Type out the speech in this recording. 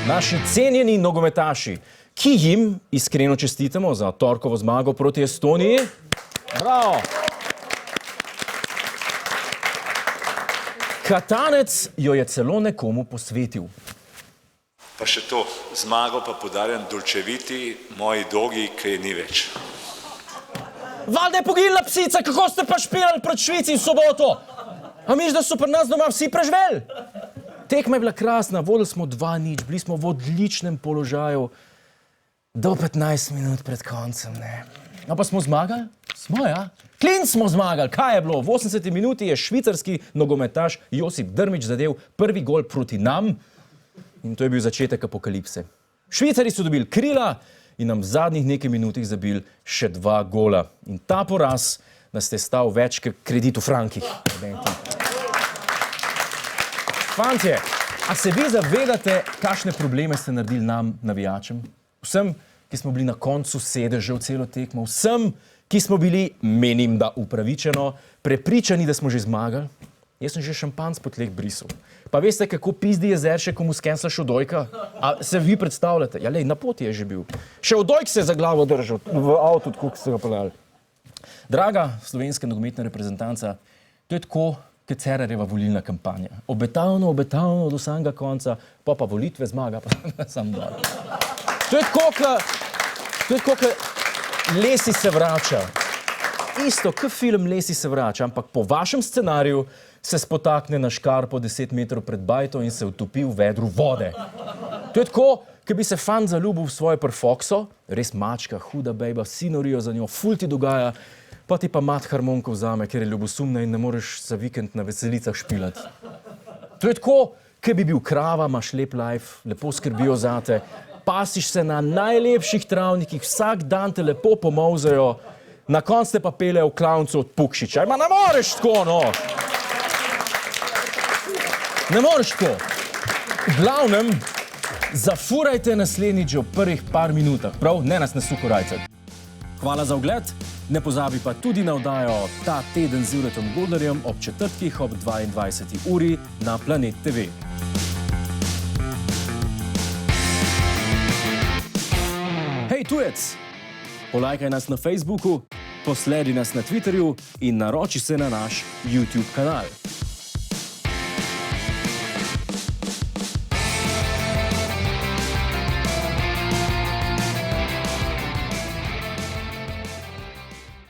naši cenjeni nogometaši, ki jim iskreno čestitamo za torkovo zmago proti Estoniji. Bravo! Katanec jo je celo nekomu posvetil. Pa še to, zmago pa podarjam Dolčeviti, moji dogi, ki je ni več. Valjda je poginila psica, kako ste pa špilali pred Švici v soboto? A misliš, da so pri nas doma vsi preživeli? Tekma je bila krasna, vodili smo 2-0, bili smo v odličnem položaju do 15 minut pred koncem, ne. No pa smo zmagali? Smo, ja. Klin smo zmagali, kaj je bilo? V 80 minuti je švicarski nogometaš Josip Drmić zadev prvi gol proti nam in to je bil začetek apokalipse. Švicari so dobili krila in nam v zadnjih nekaj minutih zabili še 2 gola. In ta poraz nas je stal več kredit v frankih. Fantje, a se vi zavedate, kakšne probleme ste naredili nam, navijačem? Vsem, ki smo bili na koncu sedežev celo tekmo, vsem, ki smo bili, menim, da upravičeno, prepričani, da smo že zmagali. Jaz sem že šampanc po tleh brisal. Pa veste, kako pizdi Jezeršek, ko mu skenslaš Odojka? A se vi predstavljate? Ja, lej, na poti je že bil. Še Odojk se je za glavo držal v avtu, tako ste ga peljali. Draga slovenska nogometna reprezentanca, to je tako, kot Cerarjeva volilna kampanja. Obetavno do samega konca, pa volitve zmaga, pa sam dol. To je tako, kot Lesi se vrača. Isto, kot film Lesi se vrača, ampak po vašem scenariju se spotakne na škarpo 10 metrov pred bajto in se utopi v vedru vode. To je tako, kot bi se fant zaljubil v svojo perfokso, res mačka, huda bejba, vsi norijo za njo, ful ti dogaja, pa ti pa mat harmonko vzame, ker je ljubosumna in ne moreš za vikend na veselicah špilati. To je tako, kot bi bil krava, imaš lep life, lepo skrbijo zate, pasiš se na najlepših travnikih, vsak dan te lepo pomolzajo, na koncu te pa peljejo v klavnico od Pukšiča. Ma ne moreš tako, no! Ne moreš tako. V glavnem, zafurajte naslednjič v prvih par minutah, prav? Ne nas ne sukorajcati. Hvala za ogled, ne pozabi pa tudi na oddajo Ta teden z Juretom Godlerjem ob četrtkih ob 22. uri na Planet TV. Hej tujec, polajkaj nas na Facebooku, posledi nas na Twitterju in naroči se na naš YouTube kanal.